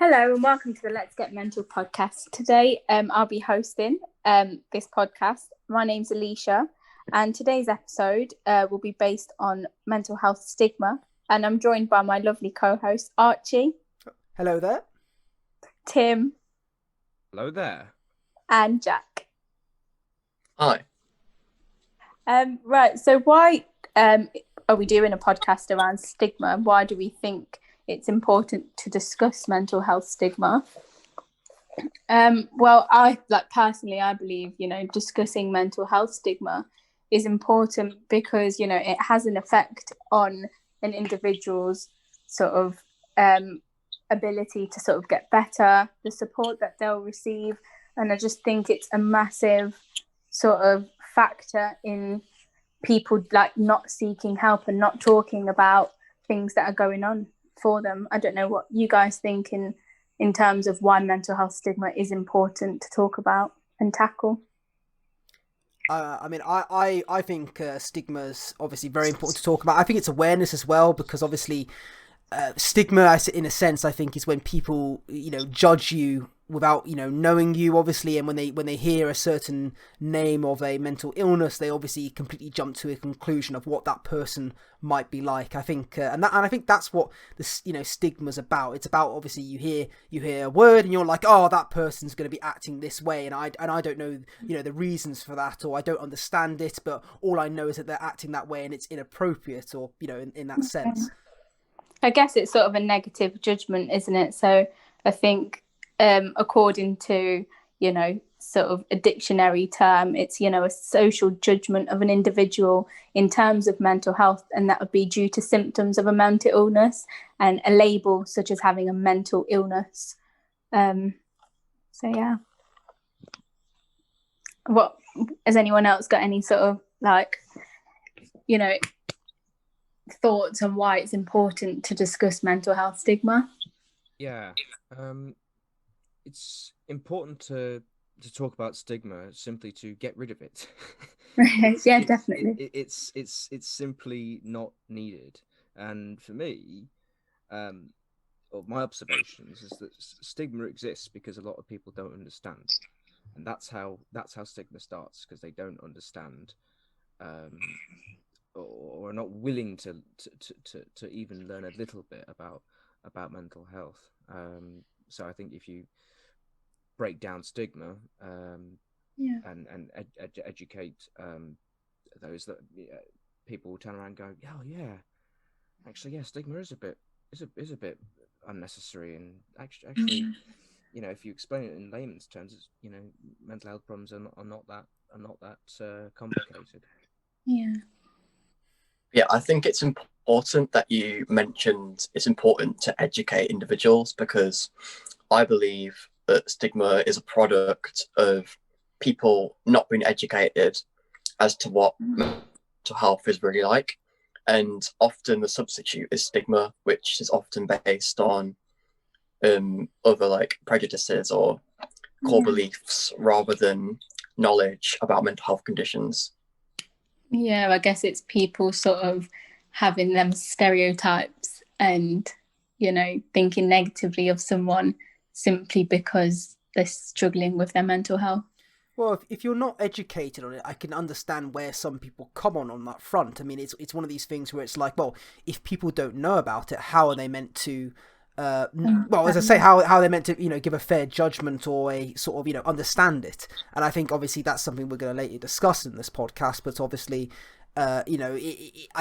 Hello and welcome to the Let's Get Mental podcast. Today, I'll be hosting this podcast. My name's Alysha, and today's episode will be based on mental health stigma. And I'm joined by my lovely co-host Archie. Hello there. Tim. Hello there. And Jack. Hi. Right. So why are we doing a podcast around stigma? Why do we think it's important to discuss mental health stigma? Well, I believe, discussing mental health stigma is important because, it has an effect on an individual's sort of ability to sort of get better, the support that they'll receive. And I just think it's a massive sort of factor in people not seeking help and not talking about things that are going on for them. I don't know what you guys think in terms of why mental health stigma is important to talk about and tackle. I think stigma is obviously very important to talk about. I think it's awareness as well, because obviously stigma, in a sense, I think is when people, judge you without, knowing you, obviously, and when they hear a certain name of a mental illness, they obviously completely jump to a conclusion of what that person might be like. I think, and I think that's what this, stigma's about. It's about, obviously, you hear a word and you're like, oh, that person's going to be acting this way, and I don't know, the reasons for that, or I don't understand it, but all I know is that they're acting that way and it's inappropriate, or in that sense. I guess it's sort of a negative judgment, isn't it? So I think, according to, sort of a dictionary term, it's, a social judgment of an individual in terms of mental health, and that would be due to symptoms of a mental illness and a label such as having a mental illness. So, yeah. What, has anyone else got any sort of thoughts on why it's important to discuss mental health stigma? Yeah, it's important to talk about stigma simply to get rid of it. Yeah, definitely. It's simply not needed. And for me, or my observations is that stigma exists because a lot of people don't understand, and that's how stigma starts, because they don't understand. Or are not willing to even learn a little bit about mental health. So I think if you break down stigma and educate those, that people will turn around and go, oh yeah, actually, yeah, stigma is a bit unnecessary, and actually, if you explain it in layman's terms, it's, mental health problems are not that complicated. Yeah. Yeah, I think it's important that you mentioned it's important to educate individuals, because I believe that stigma is a product of people not being educated as to what mental health is really like. And often the substitute is stigma, which is often based on other prejudices or core beliefs rather than knowledge about mental health conditions. Yeah, I guess it's people sort of having them stereotypes and, thinking negatively of someone simply because they're struggling with their mental health. Well, if you're not educated on it, I can understand where some people come on that front. I mean, it's one of these things where it's like, well, if people don't know about it, how are they meant to as I say, how they're meant to, give a fair judgment or a sort of, understand it. And I think obviously that's something we're going to later discuss in this podcast, but obviously, I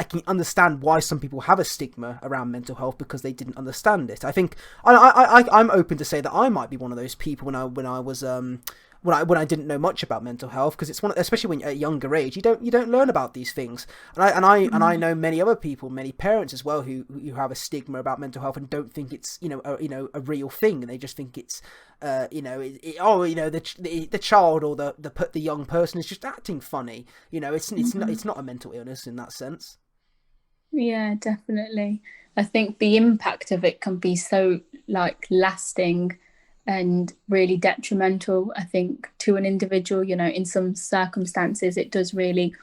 can understand why some people have a stigma around mental health because they didn't understand it. I think I'm open to say that I might be one of those people when I didn't know much about mental health, because it's especially when you're at a younger age, you don't learn about these things. And I know many other people, many parents as well, who have a stigma about mental health and don't think it's a real thing, and they just think it's the child or the young person is just acting funny. It's not a mental illness in that sense. Yeah, definitely. I think the impact of it can be so lasting and really detrimental, I think, to an individual. In some circumstances it does really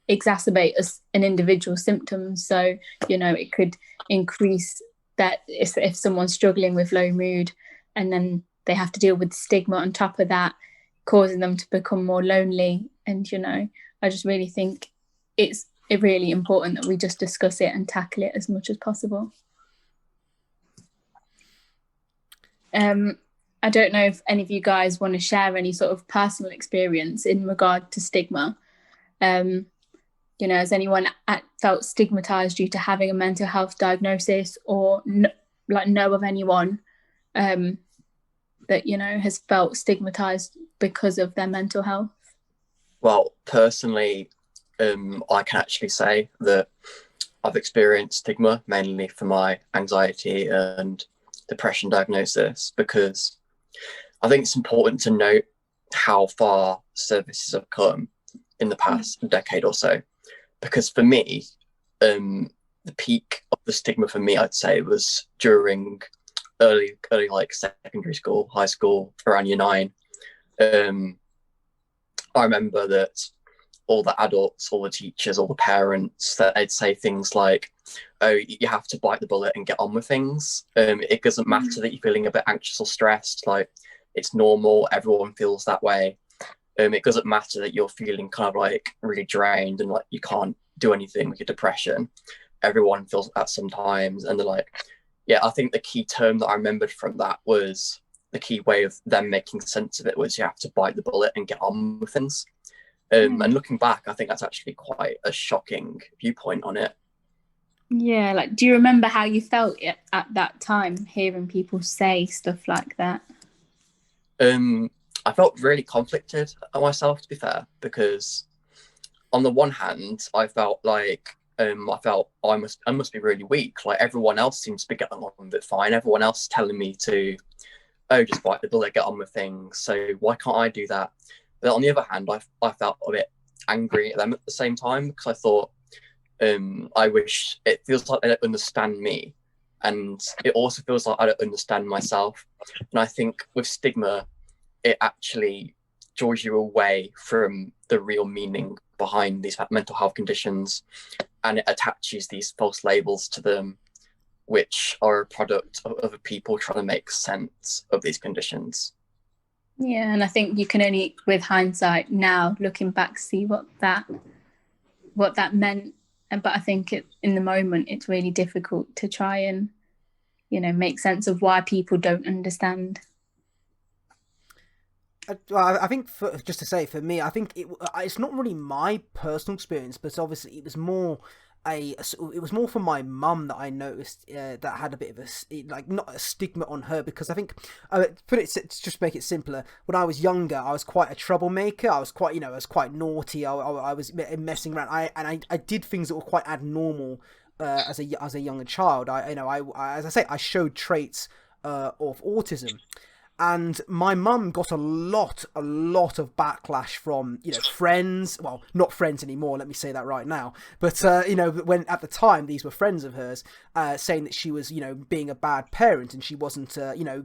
exacerbate an individual's symptoms. So, it could increase that if someone's struggling with low mood, and then they have to deal with stigma on top of that, causing them to become more lonely. And I just really think it's really important that we just discuss it and tackle it as much as possible. I don't know if any of you guys want to share any sort of personal experience in regard to stigma. Has anyone felt stigmatized due to having a mental health diagnosis, or know of anyone that has felt stigmatized because of their mental health? Well, personally, I can actually say that I've experienced stigma mainly for my anxiety and depression diagnosis, because I think it's important to note how far services have come in the past decade or so. Because for me, the peak of the stigma for me, I'd say, was during early like secondary school, high school, around year 9. I remember that all the adults, all the teachers, all the parents, that they'd say things like, oh, you have to bite the bullet and get on with things. It doesn't matter that you're feeling a bit anxious or stressed. Like, it's normal. Everyone feels that way. It doesn't matter that you're feeling kind of like really drained and like you can't do anything with your depression. Everyone feels that sometimes. And they're like, yeah, I think the key term that I remembered from that was, the key way of them making sense of it was, you have to bite the bullet and get on with things. And looking back, I think that's actually quite a shocking viewpoint on it. Yeah, like, do you remember how you felt at that time, hearing people say stuff like that? I felt really conflicted at myself, to be fair, because on the one hand, I felt like I must be really weak. Like, everyone else seems to be getting on with it fine. Everyone else is telling me to, oh, just bite the bullet, get on with things. So why can't I do that? But on the other hand, I felt a bit angry at them at the same time, because I thought, I wish, it feels like they don't understand me. And it also feels like I don't understand myself. And I think with stigma, it actually draws you away from the real meaning behind these mental health conditions, and it attaches these false labels to them, which are a product of other people trying to make sense of these conditions. Yeah, and I think you can only, with hindsight now, looking back, see what that meant. But I think in the moment, it's really difficult to try and, make sense of why people don't understand. I think, just to say, for me, I think it's not really my personal experience, but obviously it was more for my mum that I noticed that had a bit of not a stigma on her, because I think, to just make it simpler, when I was younger, I was quite a troublemaker. I was quite, I was quite naughty. I was messing around. I did things that were quite abnormal as a younger child. As I say, I showed traits of autism. And my mum got a lot of backlash from, friends. Well, not friends anymore, let me say that right now. But, when at the time, these were friends of hers, saying that she was, being a bad parent, and she wasn't,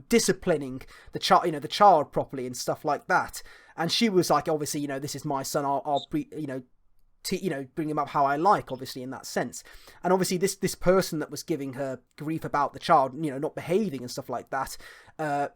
disciplining the child properly and stuff like that. And she was like, obviously, this is my son, I'll be, bring him up how I like, obviously, in that sense. And obviously this person that was giving her grief about the child, not behaving and stuff like that,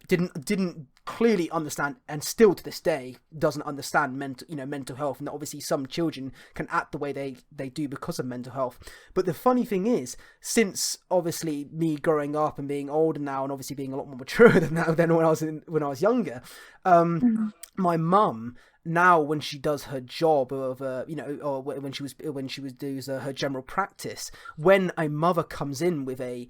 didn't clearly understand, and still to this day doesn't understand mental health, and that obviously some children can act the way they do because of mental health. But the funny thing is, since obviously me growing up and being older now, and obviously being a lot more mature than when I was younger, my mum, now when she does her job of or when she was doing her general practice, when a mother comes in with an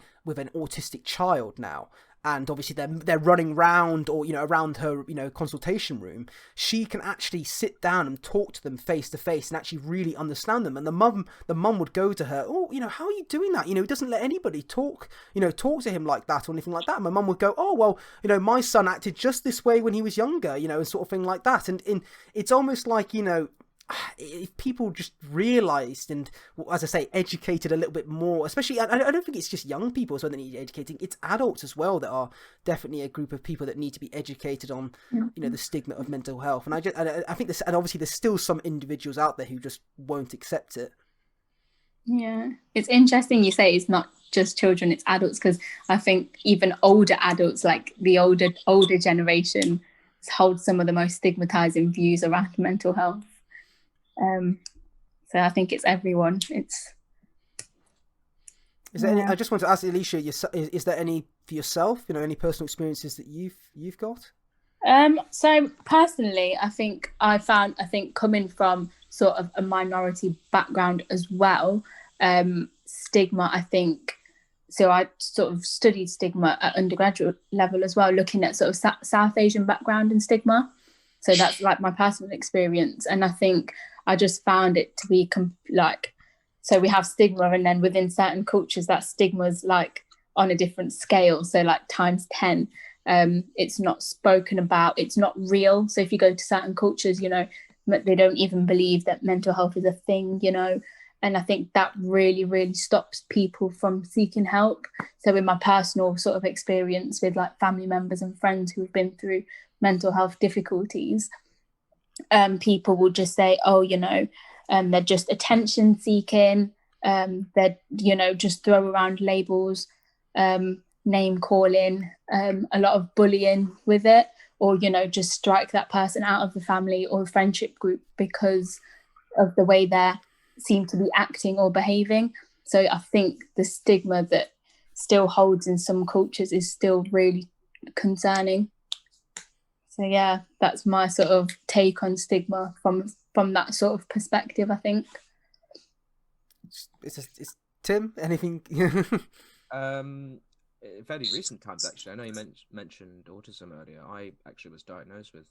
autistic child now, and obviously they're running round, or around her consultation room, she can actually sit down and talk to them face to face and actually really understand them. And the mum would go to her, oh, how are you doing that? He doesn't let anybody talk to him like that or anything like that. And my mum would go, oh, well, my son acted just this way when he was younger, and sort of thing like that. And it's almost like, if people just realised and, as I say, educated a little bit more, especially, I don't think it's just young people as well that need educating, it's adults as well that are definitely a group of people that need to be educated on, the stigma of mental health. And I think this, and obviously there's still some individuals out there who just won't accept it. Yeah, it's interesting you say it's not just children, it's adults, because I think even older adults, like the older generation, hold some of the most stigmatizing views around mental health. So I think it's everyone. Is there any? I just want to ask Alysha, is there any for yourself? Any personal experiences that you've got? So personally, I think coming from sort of a minority background as well, stigma, I think, so I sort of studied stigma at undergraduate level as well, looking at sort of South Asian background and stigma. So that's like my personal experience. And I think I just found it to be so we have stigma, and then within certain cultures, that stigma's like on a different scale. So like times 10. It's not spoken about, it's not real. So if you go to certain cultures, they don't even believe that mental health is a thing, and I think that really, really stops people from seeking help. So in my personal sort of experience with like family members and friends who've been through mental health difficulties, people will just say, oh, they're just attention seeking, they're, just throw around labels, name calling, a lot of bullying with it, or just strike that person out of the family or friendship group because of the way they seem to be acting or behaving. So I think the stigma that still holds in some cultures is still really concerning. So yeah, that's my sort of take on stigma from that sort of perspective, I think. It's Tim, anything? Fairly recent times, actually. I know you mentioned autism earlier. I actually was diagnosed with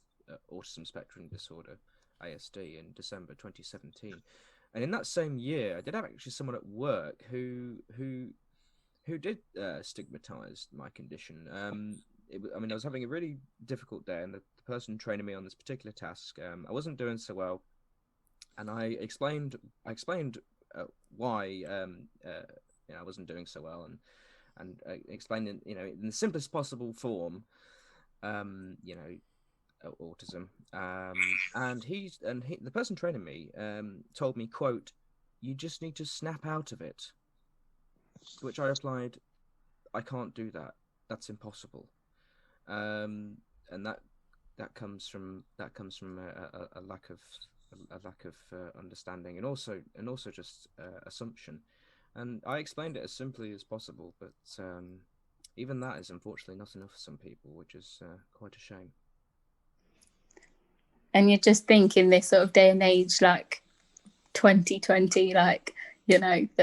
autism spectrum disorder, ASD, in December 2017, and in that same year, I did have actually someone at work who did stigmatize my condition. I was having a really difficult day, and the person training me on this particular task, I wasn't doing so well, and I explained why I wasn't doing so well, and explained in the simplest possible form, autism. And the person training me told me, quote, "You just need to snap out of it." To which I replied, "I can't do that. That's impossible." And that comes from a lack of understanding, and also just assumption. And I explained it as simply as possible, but even that is unfortunately not enough for some people, which is quite a shame. And you just think in this sort of day and age, like 2020, that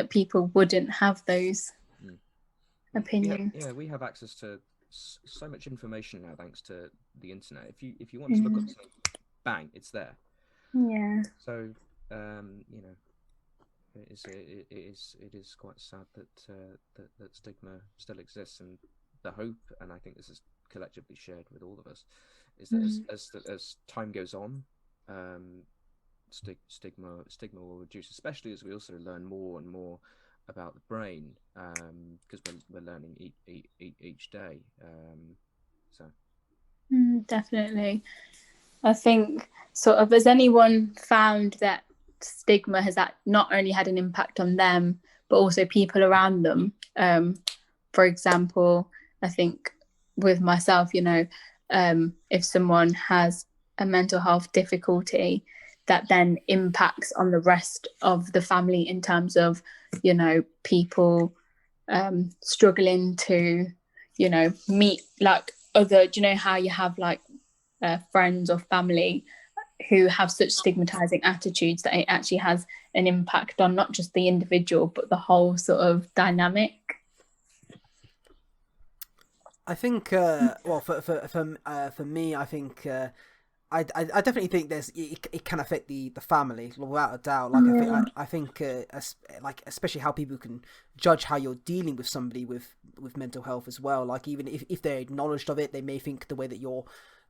people wouldn't have those opinions. We have access to so much information now, thanks to the internet. If you want to look up something, bang, it's there. Yeah. So it is quite sad that stigma still exists, and the hope, and I think this is collectively shared with all of us, is that as time goes on, stigma will reduce, especially as we also learn more and more about the brain, because we're learning each day. Definitely. I think sort of, has anyone found that stigma has not only had an impact on them, but also people around them? For example, I think with myself, if someone has a mental health difficulty, that then impacts on the rest of the family in terms of, people struggling to, meet like other, how you have like friends or family who have such stigmatizing attitudes that it actually has an impact on not just the individual but the whole sort of dynamic. I think for me, I think I definitely think it can affect the family without a doubt. Like I think like especially how people can judge how you're dealing with somebody with mental health as well. Like even if they're acknowledged of it, they may think the way that you're.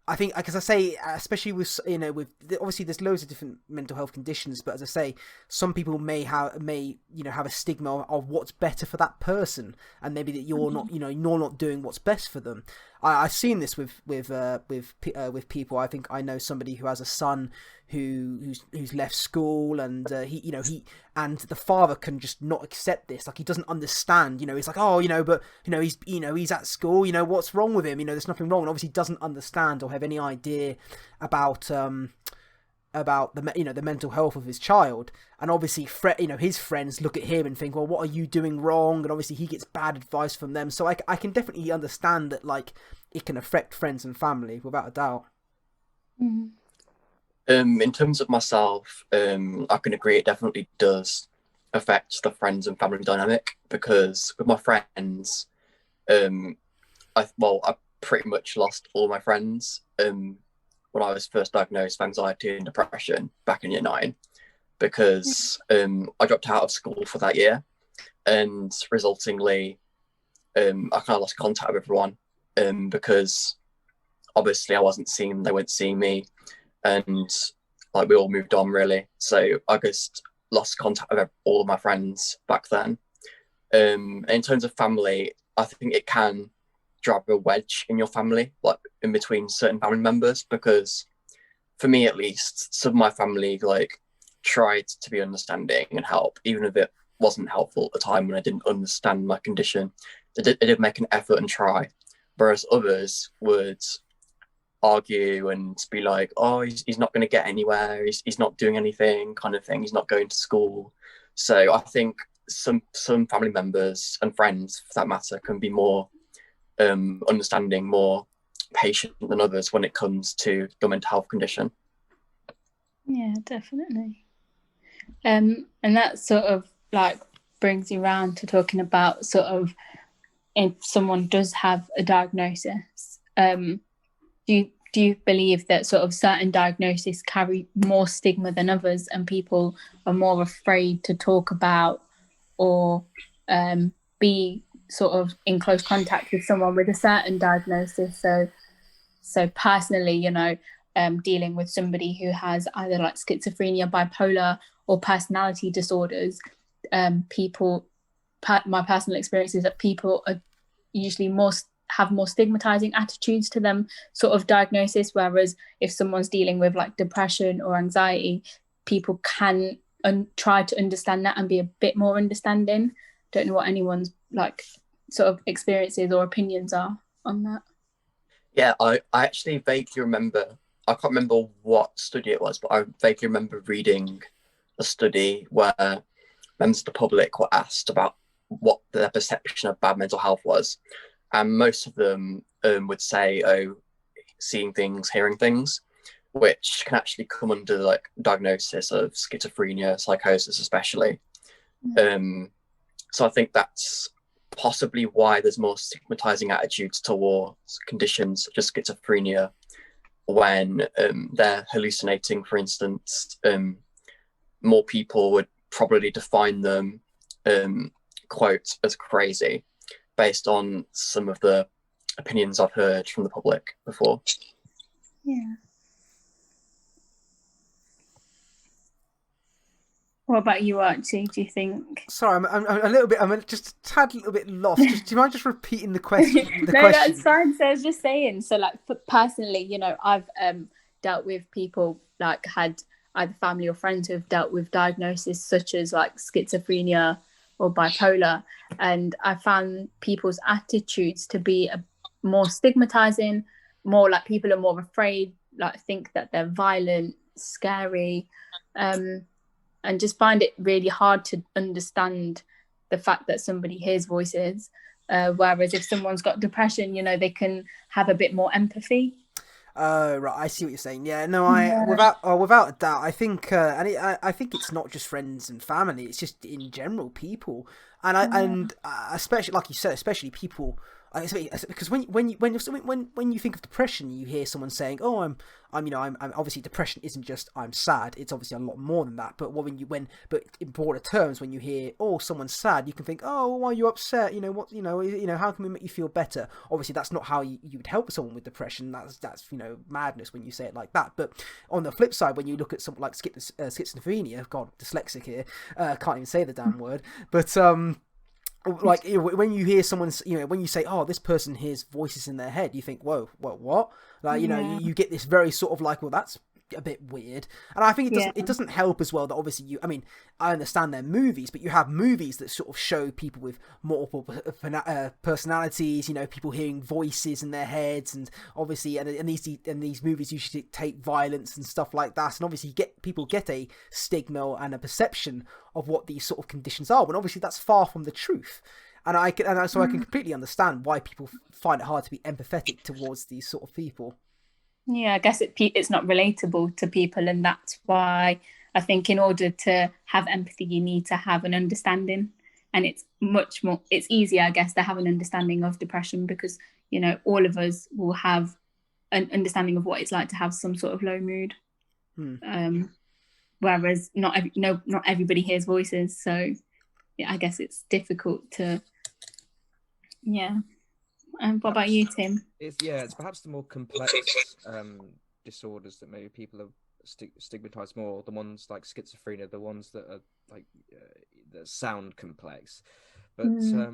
I think, because I say, especially with obviously there's loads of different mental health conditions, but as I say, some people may have a stigma of what's better for that person, and maybe that you're not doing what's best for them. I've seen this with people. I think I know somebody who has a son who's left school, and he and the father can just not accept this. Like, he doesn't understand. He's like, oh, but he's at school. What's wrong with him? There's nothing wrong. And obviously doesn't understand or have any idea about the mental health of his child. And obviously his friends look at him and think, well, what are you doing wrong? And obviously he gets bad advice from them. So I can definitely understand that, like, it can affect friends and family without a doubt. Mm-hmm. In terms of myself, I can agree it definitely does affect the friends and family dynamic, because with my friends, I pretty much lost all my friends when I was first diagnosed with anxiety and depression back in year 9, because I dropped out of school for that year, and resultingly I kind of lost contact with everyone, because obviously I wasn't seeing them, they weren't seeing me, and like we all moved on really. So I just lost contact with all of my friends back then. In terms of family, I think it can drive a wedge in your family, like in between certain family members, because for me at least, some of my family like tried to be understanding and help, even if it wasn't helpful at the time when I didn't understand my condition. They did make an effort and try, whereas others would argue and be like, oh, he's not going to get anywhere, he's not doing anything, kind of thing, he's not going to school. So I think some family members and friends, for that matter, can be more understanding, more patient than others when it comes to the mental health condition. Yeah, definitely. And that sort of like brings you around to talking about sort of, if someone does have a diagnosis, do you believe that sort of certain diagnoses carry more stigma than others, and people are more afraid to talk about or be sort of in close contact with someone with a certain diagnosis? So personally, dealing with somebody who has either like schizophrenia, bipolar, or personality disorders, my personal experience is that people are usually have more stigmatizing attitudes to them sort of diagnosis, whereas if someone's dealing with like depression or anxiety, people can try to understand that and be a bit more understanding. Don't know what anyone's like sort of experiences or opinions are on that. Yeah, I actually vaguely remember, I can't remember what study it was, but I vaguely remember reading a study where members of the public were asked about what their perception of bad mental health was. And most of them would say, oh, seeing things, hearing things, which can actually come under like diagnosis of schizophrenia, psychosis especially. So I think that's possibly why there's more stigmatizing attitudes towards conditions such as schizophrenia when they're hallucinating, for instance. More people would probably define them, quote, as crazy, based on some of the opinions I've heard from the public before. Yeah. What about you, Archie? Do you think? Sorry, I'm a little bit. I'm just a tad little bit lost. Do you mind just repeating the question? No, that's fine. So I was just saying. So, like, personally, I've dealt with people like had either family or friends who have dealt with diagnoses such as like schizophrenia or bipolar, and I found people's attitudes to be more stigmatizing. More like people are more afraid, like think that they're violent, scary. And just find it really hard to understand the fact that somebody hears voices. Whereas if someone's got depression, they can have a bit more empathy. Right, I see what you're saying. Yeah, no, without a doubt, I think, I think it's not just friends and family; it's just in general people, and especially like you said, especially people. Because when you think of depression, you hear someone saying, "Oh, I'm obviously depression isn't just I'm sad. It's obviously a lot more than that." But but in broader terms, when you hear, "Oh, someone's sad," you can think, "Oh, why are you upset? How can we make you feel better?" Obviously, that's not how you would help someone with depression. That's madness when you say it like that. But on the flip side, when you look at something like schizophrenia, God, dyslexic here, can't even say the damn word, but like when you hear someone's, when you say, oh, this person hears voices in their head, you think, whoa, what? Like, you get this very sort of like, well, that's a bit weird. And I think it doesn't help as well that obviously I understand they're movies, but you have movies that sort of show people with multiple personalities, people hearing voices in their heads, and obviously and these movies usually take violence and stuff like that, and obviously people get a stigma and a perception of what these sort of conditions are, when obviously that's far from the truth. I can completely understand why people find it hard to be empathetic towards these sort of people. Yeah, I guess it's not relatable to people, and that's why I think in order to have empathy, you need to have an understanding, and it's easier, I guess, to have an understanding of depression because, all of us will have an understanding of what it's like to have some sort of low mood. Whereas not everybody hears voices, so yeah, I guess it's difficult to, yeah. And what about you, Tim? It's perhaps the more complex disorders that maybe people are stigmatized more. The ones like schizophrenia, the ones that are like that sound complex. But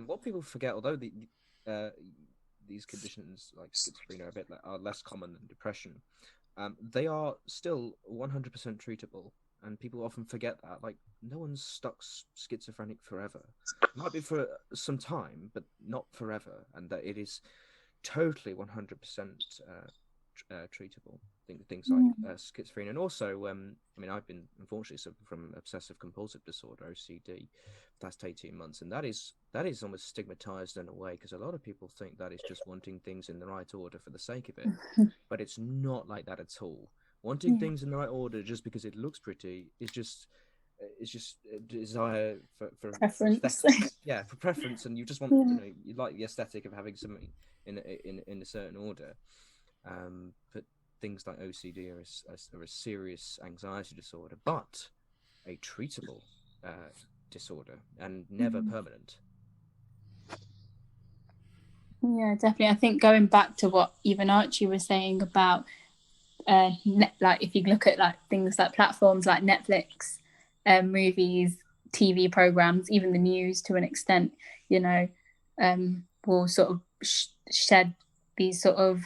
what people forget, although these conditions like schizophrenia are less common than depression, they are still 100% treatable. And people often forget that. Like, no one's stuck schizophrenic forever. It might be for some time, but not forever. And that it is totally 100% treatable. Things like schizophrenia. And also, I've been unfortunately suffering from obsessive compulsive disorder, OCD, for the last 18 months. And that is almost stigmatized in a way, because a lot of people think that is just wanting things in the right order for the sake of it. But it's not like that at all. Wanting things in the right order just because it looks pretty is just a desire for preference. Yeah, for preference, and you just want you like the aesthetic of having something in a certain order. But things like OCD are a serious anxiety disorder, but a treatable disorder and never permanent. Yeah, definitely. I think going back to what even Archie was saying about like if you look at like things like platforms like Netflix, movies, TV programs, even the news to an extent, will sort of shed these sort of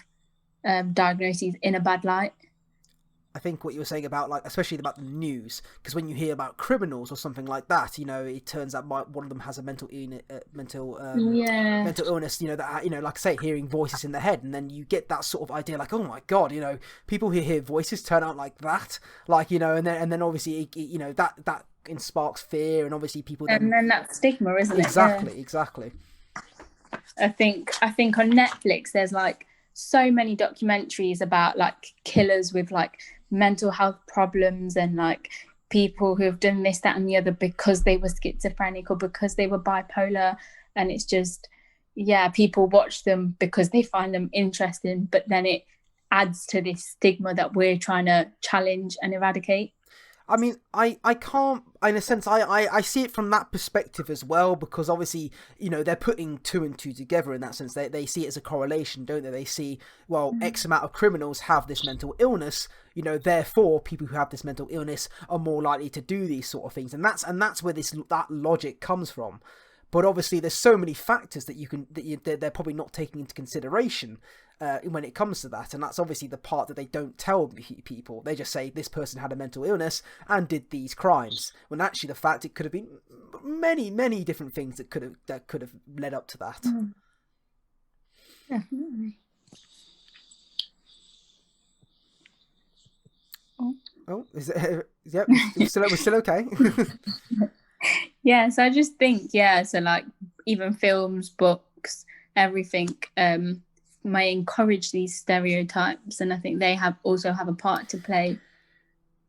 diagnoses in a bad light. I think what you were saying about, like, especially about the news, because when you hear about criminals or something like that, it turns out one of them has a mental illness, that, like I say, hearing voices in their head, and then you get that sort of idea, like, oh my god, people who hear voices turn out like that, like, and then obviously, that sparks fear, and obviously people then... And then that stigma, isn't it? Exactly. I think on Netflix there's like so many documentaries about like killers with like mental health problems, and like people who have done this, that and the other because they were schizophrenic or because they were bipolar, and it's just people watch them because they find them interesting, but then it adds to this stigma that we're trying to challenge and eradicate. I mean, I can't, in a sense, I see it from that perspective as well, because obviously, they're putting two and two together in that sense. They see it as a correlation, don't they? They see, well, X amount of criminals have this mental illness, therefore people who have this mental illness are more likely to do these sort of things. And that's where that logic comes from. But obviously there's so many factors that they're probably not taking into consideration when it comes to that, and that's obviously the part that they don't tell people. They just say this person had a mental illness and did these crimes, when actually the fact it could have been many different things that could have led up to that. Definitely. Oh, is it? Yep, we're still okay. Yeah, so I just think so like even films, books, everything may encourage these stereotypes, and I think they also have a part to play.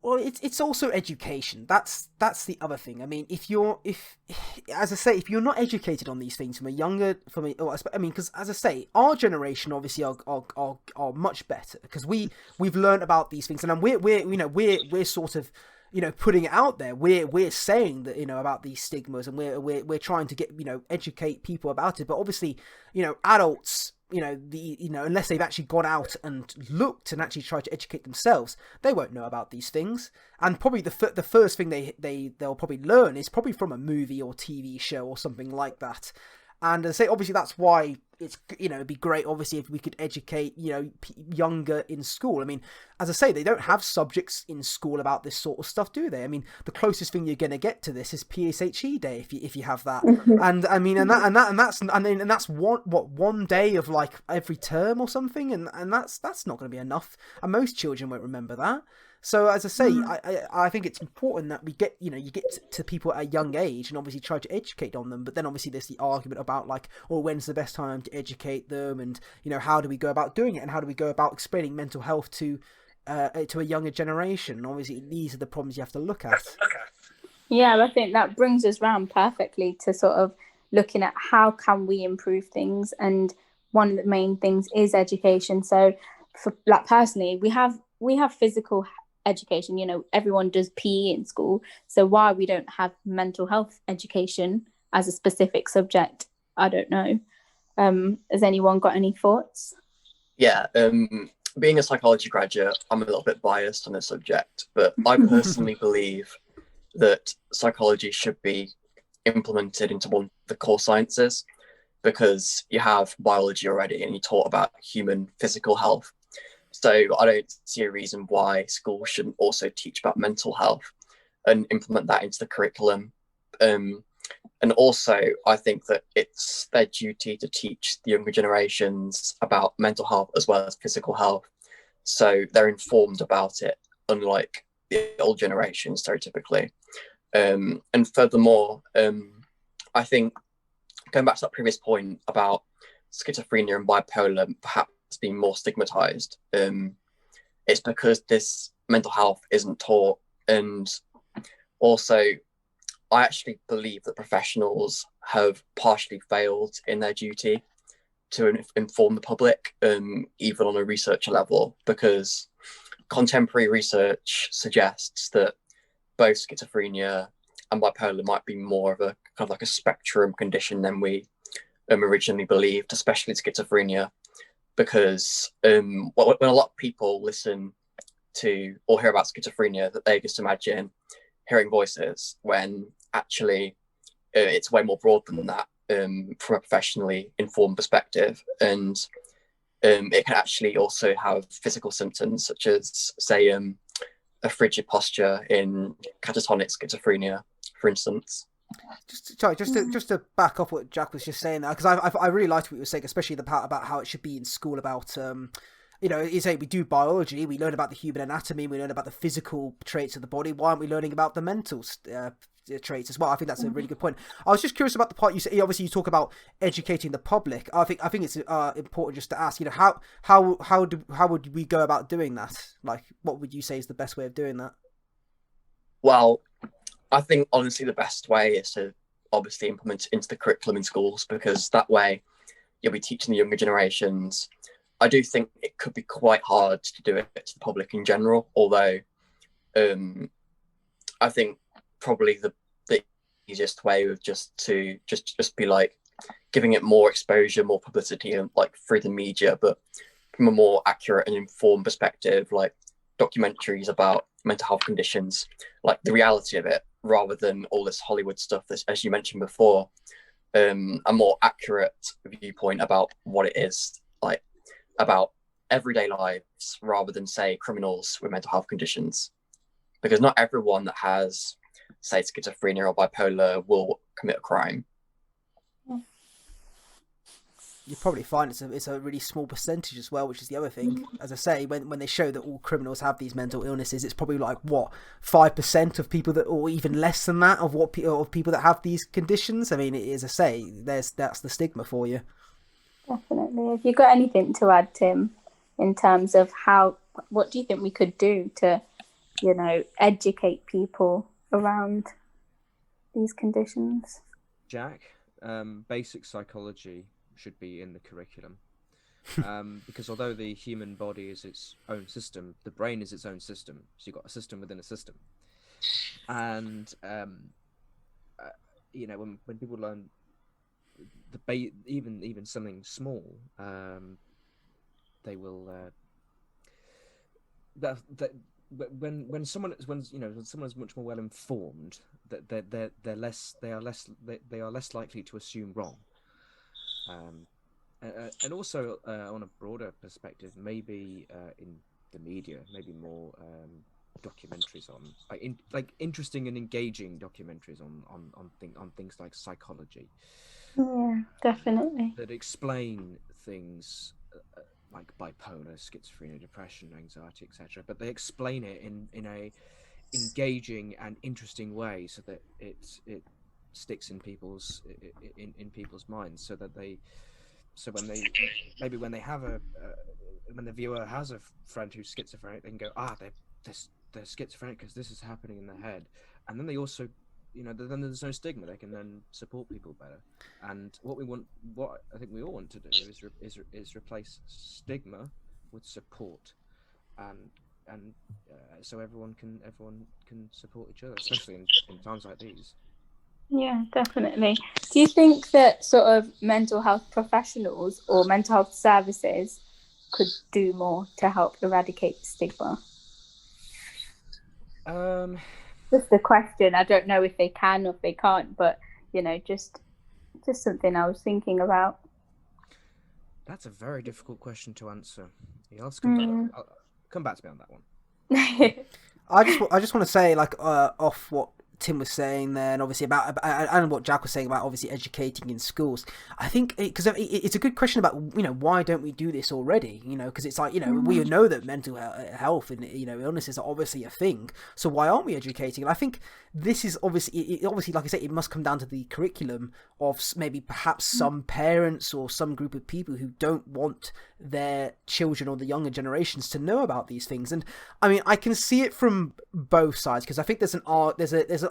Well, it's also education. That's the other thing. I mean, if you're not educated on these things because as I say, our generation obviously are much better, because we've learned about these things, and we're sort of putting it out there. We're saying that about these stigmas, and we're trying to get educate people about it. But obviously adults unless they've actually gone out and looked and actually tried to educate themselves, they won't know about these things. And probably the first thing they'll probably learn is probably from a movie or TV show or something like that. And as I say, obviously that's why it's, it'd be great, obviously, if we could educate, younger in school. I mean, as I say, they don't have subjects in school about this sort of stuff, do they? I mean, the closest thing you're going to get to this is PSHE day, if you have that. And I mean, and that's one day of like every term or something, and that's not going to be enough. And most children won't remember that. So as I say, I think it's important that we get, you get to people at a young age and obviously try to educate on them. But then obviously there's the argument about like, when's the best time to educate them, and how do we go about doing it, and how do we go about explaining mental health to a younger generation? And obviously these are the problems you have to look at. Yeah, I think that brings us round perfectly to sort of looking at how can we improve things, and one of the main things is education. So for like personally, we have physical education, everyone does PE in school, so why we don't have mental health education as a specific subject, I don't know. Has anyone got any thoughts? Yeah, being a psychology graduate, I'm a little bit biased on the subject, but I personally believe that psychology should be implemented into one of the core sciences, because you have biology already and you taught about human physical health. So I don't see a reason why schools shouldn't also teach about mental health and implement that into the curriculum. And also, I think that it's their duty to teach the younger generations about mental health as well as physical health, so they're informed about it, unlike the old generation stereotypically. And furthermore, I think, going back to that previous point about schizophrenia and bipolar perhaps being more stigmatized, it's because this mental health isn't taught. And also, I actually believe that professionals have partially failed in their duty to inform the public, even on a researcher level, because contemporary research suggests that both schizophrenia and bipolar might be more of a kind of like a spectrum condition than we originally believed, especially schizophrenia, because when a lot of people listen to or hear about schizophrenia, that they just imagine hearing voices, when actually it's way more broad than that, from a professionally informed perspective. And it can actually also have physical symptoms, such as, say, a frigid posture in catatonic schizophrenia, for instance. Just to back up what Jack was just saying there, because I really liked what you were saying, especially the part about how it should be in school about you say we do biology, we learn about the human anatomy, we learn about the physical traits of the body. Why aren't we learning about the mental traits as well? I think that's a really good point. I was just curious about the part you say. Obviously, you talk about educating the public. I think it's important just to ask, how would we go about doing that? Like, what would you say is the best way of doing that? Well, I think honestly the best way is to obviously implement it into the curriculum in schools, because that way you'll be teaching the younger generations. I do think it could be quite hard to do it to the public in general, although I think probably the easiest way would just be like giving it more exposure, more publicity, and like through the media, but from a more accurate and informed perspective, like documentaries about mental health conditions, like the reality of it, rather than all this Hollywood stuff that, as you mentioned before, a more accurate viewpoint about what it is, like about everyday lives, rather than, say, criminals with mental health conditions. Because not everyone that has, say, schizophrenia or bipolar will commit a crime. You probably find it's a really small percentage as well, which is the other thing. As I say, when they show that all criminals have these mental illnesses, it's probably like 5% of people that, or even less than that, of people that have these conditions. I mean, as I say, that's the stigma for you. Definitely. Have you got anything to add, Tim, in terms of what do you think we could do to, educate people around these conditions? Jack, basic psychology should be in the curriculum, because although the human body is its own system, the brain is its own system. So you've got a system within a system, and when people learn even something small, they will when someone's much more well informed, that they are less likely to assume wrong. And also on a broader perspective, maybe in the media, maybe more documentaries on interesting and engaging documentaries on things like psychology. Yeah, definitely. That explain things like bipolar, schizophrenia, depression, anxiety, etc. But they explain it in a engaging and interesting way, so that it sticks in people's minds, so that when the viewer has a friend who's schizophrenic, they can go, they're schizophrenic because this is happening in their head, and then they also, then there's no stigma. They can then support people better. And what I think we all want to do is replace stigma with support, and so everyone can support each other, especially in times like these. Yeah, definitely. Do you think that sort of mental health professionals or mental health services could do more to help eradicate stigma? Just a question. I don't know if they can or if they can't, but just something I was thinking about. That's a very difficult question to answer. I'll come back to me on that one. I just want to say, off what Tim was saying there, and obviously about and what Jack was saying about obviously educating in schools. I think because it's a good question about why don't we do this already? Because it's like we know that mental health and illnesses are obviously a thing. So why aren't we educating? And I think this is obviously like I say, it must come down to the curriculum of maybe perhaps some parents or some group of people who don't want their children or the younger generations to know about these things. And I mean, I can see it from both sides, because I think there's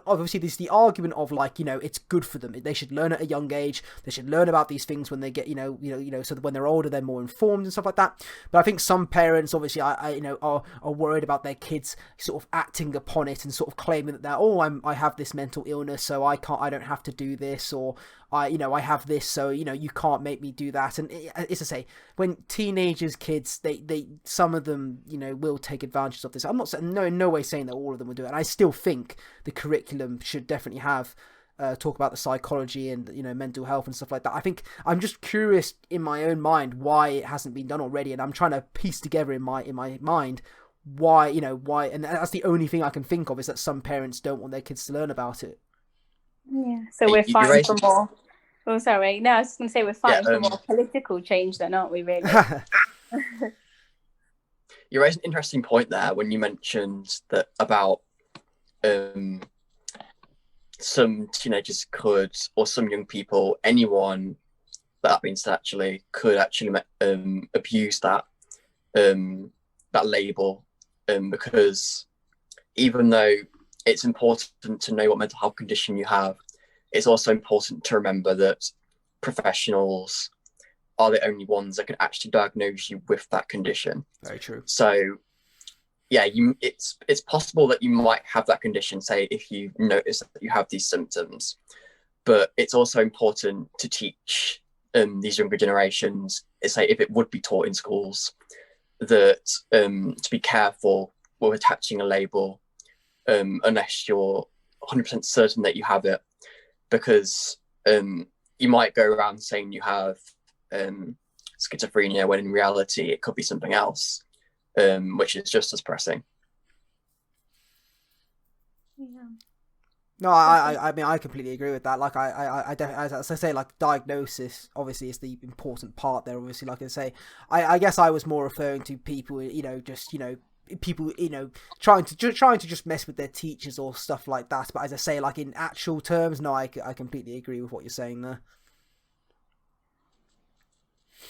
obviously there's the argument of it's good for them. They should learn at a young age. They should learn about these things when they get so that when they're older they're more informed and stuff like that. But I think some parents obviously are worried about their kids sort of acting upon it and sort of claiming that I have this mental illness, so I don't have to do this, or I have this, so you can't make me do that. And as I say, when teenagers, kids, they some of them will take advantage of this. I'm not saying, in no way saying that all of them will do it. And I still think the curriculum should definitely have talk about the psychology and mental health and stuff like that. I think I'm just curious in my own mind why it hasn't been done already, and I'm trying to piece together in my mind why, and that's the only thing I can think of, is that some parents don't want their kids to learn about it. Yeah, so we're fighting for more. Oh, sorry. No, I was just going to say we're fighting for more political change, then, aren't we? Really. You raised an interesting point there when you mentioned that about some teenagers could, or some young people, anyone that means actually could actually abuse that label, because even though it's important to know what mental health condition you have, it's also important to remember that professionals are the only ones that can actually diagnose you with that condition. Very true. So yeah, it's possible that you might have that condition, say, if you notice that you have these symptoms, but it's also important to teach these younger generations, say, if it would be taught in schools, that to be careful with attaching a label unless you're 100% certain that you have it, because you might go around saying you have schizophrenia when in reality it could be something else, which is just as pressing. Yeah. No, I mean, I completely agree with that. Like, I definitely, as I say, like, diagnosis obviously is the important part there. Obviously, like I say, I guess I was more referring to people, people, trying to just mess with their teachers or stuff like that. But as I say, like, in actual terms, no, I completely agree with what you're saying there.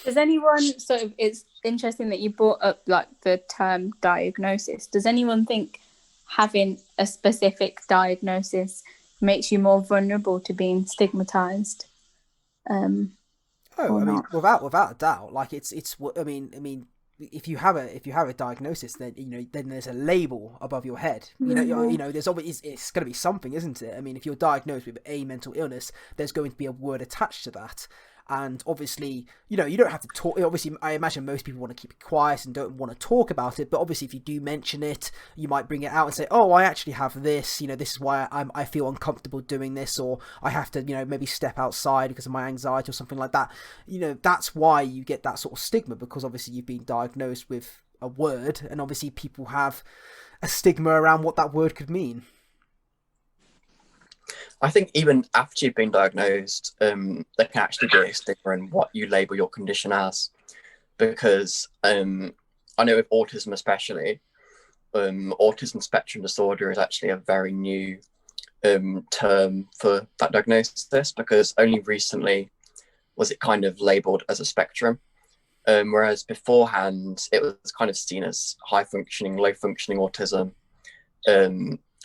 Does anyone it's interesting that you brought up like the term diagnosis. Does anyone think having a specific diagnosis makes you more vulnerable to being stigmatized? Mean, without a doubt. Like, it's. I mean, if you have a diagnosis, then then there's a label above your head. There's always it's going to be something, isn't it? I mean, if you're diagnosed with a mental illness, there's going to be a word attached to that. And obviously, you don't have to talk. Obviously, I imagine most people want to keep it quiet and don't want to talk about it. But obviously, if you do mention it, you might bring it out and say, "Oh, I actually have this. This is why I feel uncomfortable doing this, or I have to, maybe step outside because of my anxiety or something like that." That's why you get that sort of stigma, because obviously you've been diagnosed with a word, and obviously people have a stigma around what that word could mean. I think even after you've been diagnosed, there can actually be a stigma in what you label your condition as, because I know with autism especially, autism spectrum disorder is actually a very new term for that diagnosis, because only recently was it kind of labelled as a spectrum, whereas beforehand it was kind of seen as high functioning, low functioning autism.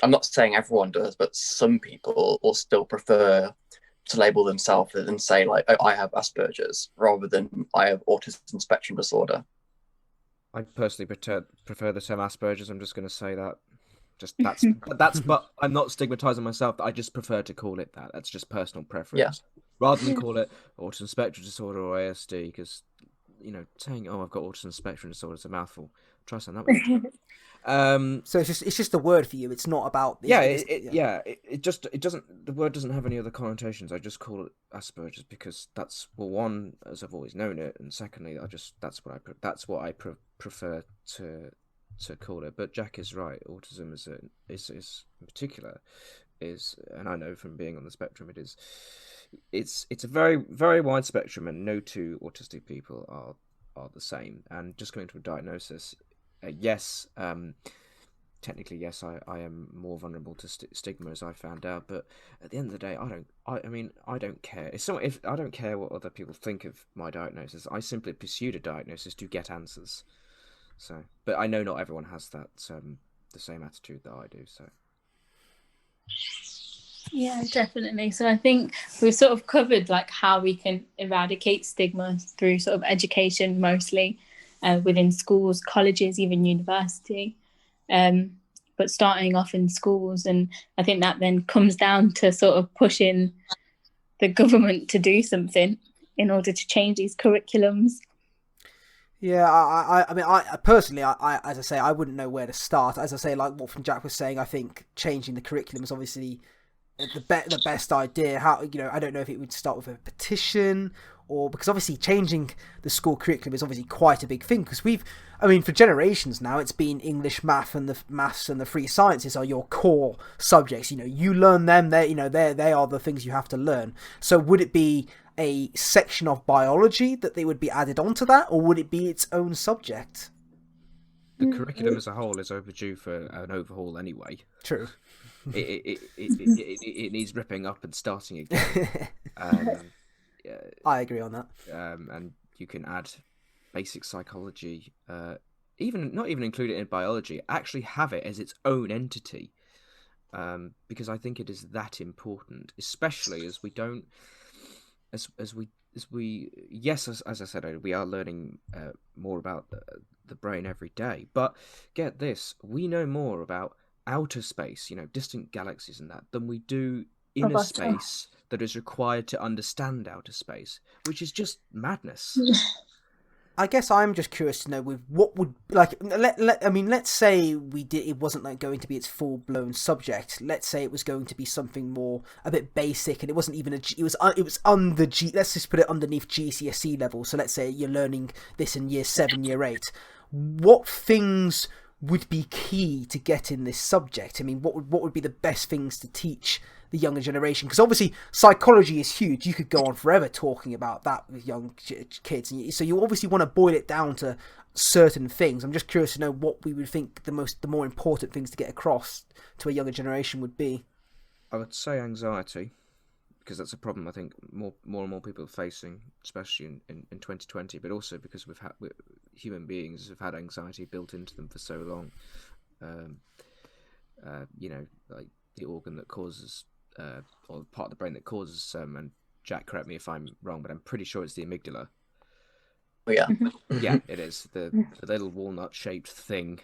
I'm not saying everyone does, but some people will still prefer to label themselves and say, like, oh, I have Asperger's, rather than I have autism spectrum disorder. I personally prefer the term Asperger's. I'm just going to say that. But I'm not stigmatizing myself. I just prefer to call it that. That's just personal preference, rather than call it autism spectrum disorder or ASD, because saying, "Oh, I've got autism spectrum disorder" is a mouthful. Try saying that one. So it's just a word for you. It's not about it doesn't, the word doesn't have any other connotations. I just call it Asperger's because that's, well, one, as I've always known it, and secondly, that's what I prefer to call it. But Jack is right. Autism is in particular is, and I know from being on the spectrum, it's a very, very wide spectrum, and no two autistic people are the same. And just going to a diagnosis. Yes, technically, yes, I am more vulnerable to stigma, as I found out. But at the end of the day, I don't care. If I don't care what other people think of my diagnosis, I simply pursued a diagnosis to get answers. So, but I know not everyone has that the same attitude that I do. So, yeah, definitely. So I think we've sort of covered like how we can eradicate stigma through sort of education, mostly. Within schools, colleges, even university, but starting off in schools. And I think that then comes down to sort of pushing the government to do something in order to change these curriculums. Yeah, I mean, I personally, as I say, I wouldn't know where to start. As I say, like what from Jack was saying, I think changing the curriculum is obviously the best idea. How, I don't know if it would start with a petition, or because obviously changing the school curriculum is obviously quite a big thing, because for generations now, it's been English, maths and the three sciences are your core subjects. You learn them, they are the things you have to learn. So would it be a section of biology that they would be added onto that, or would it be its own subject? The curriculum as a whole is overdue for an overhaul anyway. True. It needs ripping up and starting again. I agree on that. And you can add basic psychology, not even include it in biology. Actually, have it as its own entity, because I think it is that important, especially as we don't, as I said, we are learning more about the brain every day. But get this, we know more about outer space, distant galaxies and that, than we do inner space that is required to understand outer space, which is just madness. I guess I'm just curious to know with what would, like, let's say it wasn't like going to be its full blown subject. Let's say it was going to be something more a bit basic, and it wasn't even it was under let's just put it underneath GCSE level. So let's say you're learning this in year 7, year 8. What things would be key to get in this subject? I mean, what would be the best things to teach the younger generation? Because obviously psychology is huge. You could go on forever talking about that with young kids, and so you obviously want to boil it down to certain things. I'm just curious to know what we would think the more important things to get across to a younger generation would be. I would say anxiety, because that's a problem I think more and more people are facing, especially in 2020, but also because human beings have had anxiety built into them for so long. Like the organ that causes, or part of the brain that causes, and Jack, correct me if I'm wrong, but I'm pretty sure it's the amygdala. yeah. Yeah, it is the little walnut-shaped thing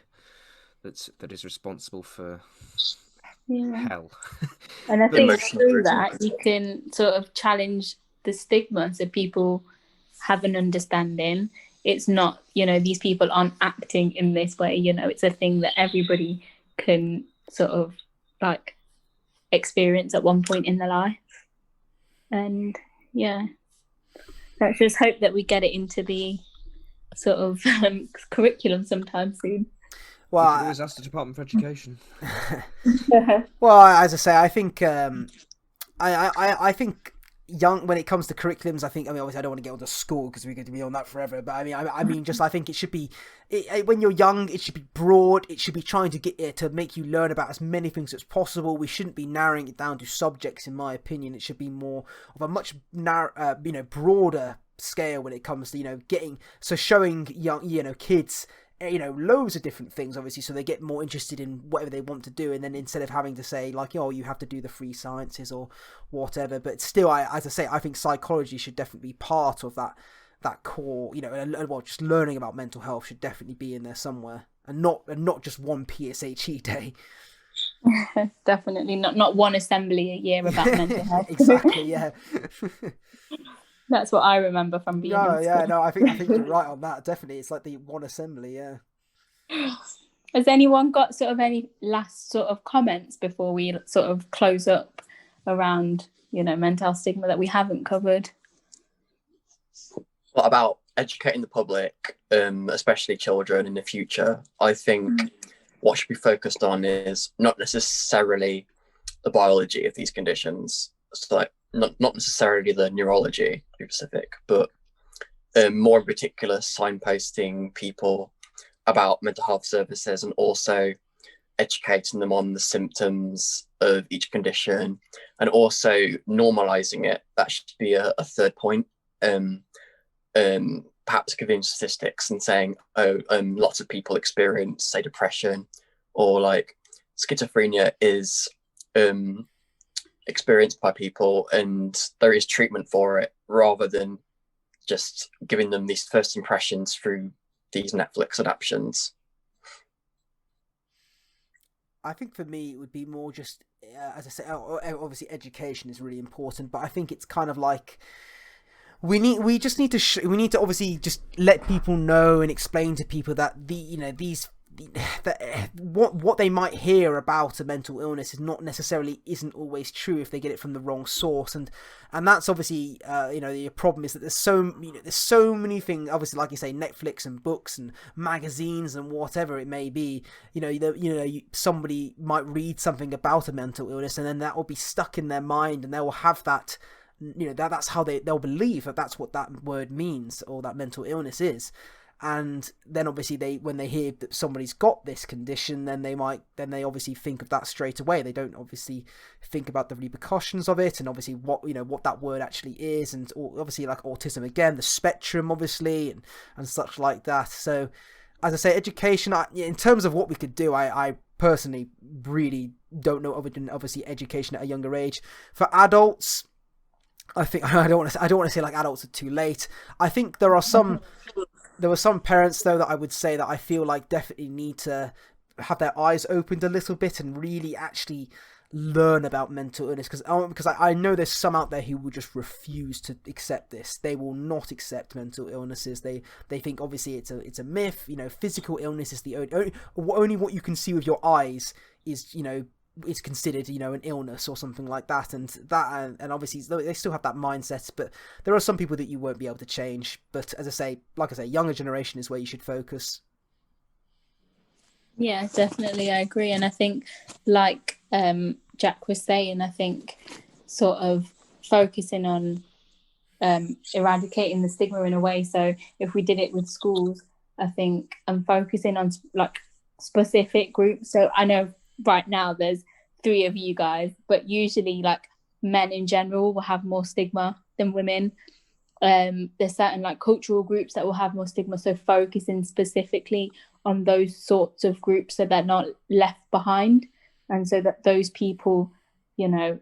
that is responsible for hell. And I think Emotional through bruising. that you can sort of challenge the stigma, so people have an understanding. It's not, these people aren't acting in this way. It's a thing that everybody can sort of like experience at one point in their life. And let's just hope that we get it into the sort of curriculum sometime soon. Well, we could always ask the Department for Education. Well, as I say, I think I think when it comes to curriculums, I mean, obviously I don't want to get onto school because we're going to be on that forever. But I mean, just I think it should be when you're young, it should be broad. It should be trying to get to make you learn about as many things as possible. We shouldn't be narrowing it down to subjects, in my opinion. It should be more of a much broader scale when it comes to showing young kids loads of different things, obviously, so they get more interested in whatever they want to do, and then instead of having to say like, oh, you have to do the free sciences or whatever. But still, as I say, I think psychology should definitely be part of that core, just learning about mental health should definitely be in there somewhere, and not just one PSHE day. Definitely not one assembly a year about mental health. Exactly, yeah. That's what I remember from being in school. No, I think you're right on that. Definitely, it's like the one assembly, yeah. Has anyone got sort of any last sort of comments before we sort of close up around, mental health stigma that we haven't covered? What about educating the public, especially children in the future? I think what should be focused on is not necessarily the biology of these conditions. So like not necessarily the neurology, to be specific, but more in particular signposting people about mental health services, and also educating them on the symptoms of each condition, and also normalizing it. That should be a third point. Perhaps giving statistics and saying, lots of people experience, say, depression, or like schizophrenia is experienced by people and there is treatment for it, rather than just giving them these first impressions through these Netflix adaptations. I think for me it would be more just, as I say, obviously education is really important, but I think it's kind of like we need to obviously just let people know and explain to people that what they might hear about a mental illness isn't always true if they get it from the wrong source, and that's obviously the problem is that there's so many things, obviously, like you say, Netflix and books and magazines and whatever it may be. Somebody might read something about a mental illness, and then that will be stuck in their mind, and they will have that. That's how they'll believe that that's what that word means, or that mental illness is. And then obviously when they hear that somebody's got this condition, then they obviously think of that straight away. They don't obviously think about the repercussions of it, and obviously what that word actually is, and obviously like autism again, the spectrum obviously, and such like that. So as I say, education, in terms of what we could do, I personally really don't know, other than obviously education at a younger age. For adults, I think I don't want to say like adults are too late. I think there were some parents though that I would say that I feel like definitely need to have their eyes opened a little bit and really actually learn about mental illness, because I know there's some out there who will just refuse to accept this. They will not accept mental illnesses. They think obviously it's a myth. Physical illness is the only what you can see with your eyes is considered an illness or something like that, and obviously they still have that mindset, but there are some people that you won't be able to change. But as I say, younger generation is where you should focus. Yeah, definitely, I agree. And I think like Jack was saying, I think sort of focusing on eradicating the stigma in a way. So if we did it with schools, I think, and focusing on like specific groups. So I know right now there's 3 of you guys, but usually like men in general will have more stigma than women. There's certain like cultural groups that will have more stigma, so focusing specifically on those sorts of groups so they're not left behind, and so that those people in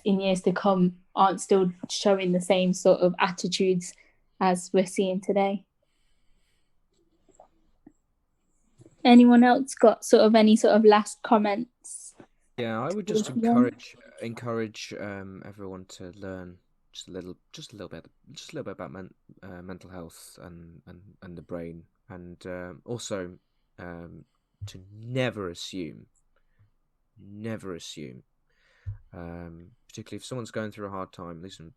years to come aren't still showing the same sort of attitudes as we're seeing today. Anyone else got sort of any sort of last comments? Yeah, I would just encourage everyone to learn just a little bit about mental health and the brain, and also to never assume, particularly if someone's going through a hard time. Listen,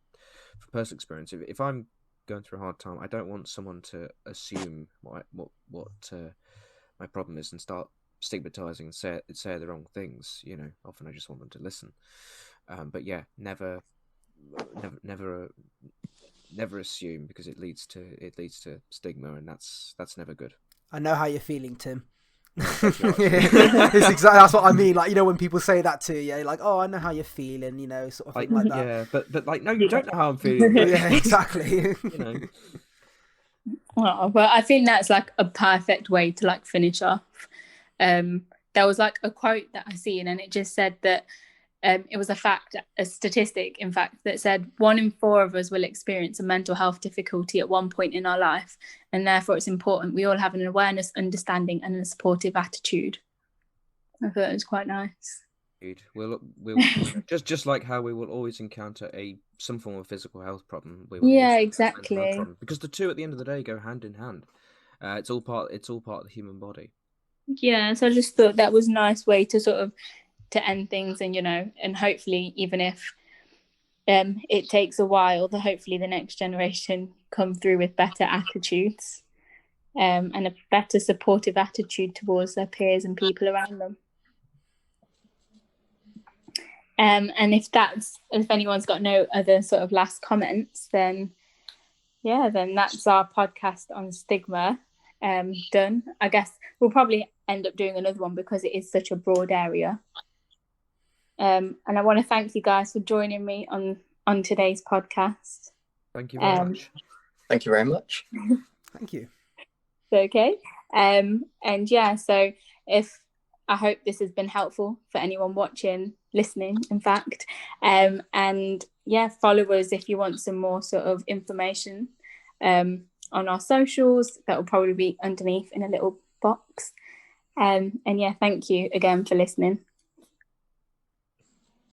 from personal experience, if I'm going through a hard time, I don't want someone to assume what my problem is and start stigmatizing and say the wrong things. You know, often I just want them to listen. But yeah, never assume, because it leads to stigma, and that's never good. I know how you're feeling, Tim. That's what I mean. Like, you know, when people say that to you, like, oh, I know how you're feeling, you know, sort of thing like that. Yeah, but like, no, you don't know how I'm feeling. Yeah, exactly. You know. Well, I think that's like a perfect way to like finish off. There was like a quote that I seen, and it just said that it was a statistic, in fact, that said 1 in 4 of us will experience a mental health difficulty at one point in our life, and therefore it's important we all have an awareness, understanding, and a supportive attitude. I thought it was quite nice. We'll just like how we will always encounter some form of physical health problem. Exactly. Because the two at the end of the day go hand in hand. It's all part of the human body. Yeah, so I just thought that was a nice way to sort of to end things, and you know, and hopefully, even if it takes a while, hopefully the next generation come through with better attitudes, and a better supportive attitude towards their peers and people around them. And if anyone's got no other sort of last comments, then that's our podcast on stigma done. I guess we'll probably end up doing another one because it is such a broad area. And I want to thank you guys for joining me on today's podcast. Thank you very much. Thank you very much. Thank you. Okay. And yeah, so I hope this has been helpful for anyone watching, listening, in fact. And yeah, follow us if you want some more sort of information on our socials. That will probably be underneath in a little box. And yeah, thank you again for listening.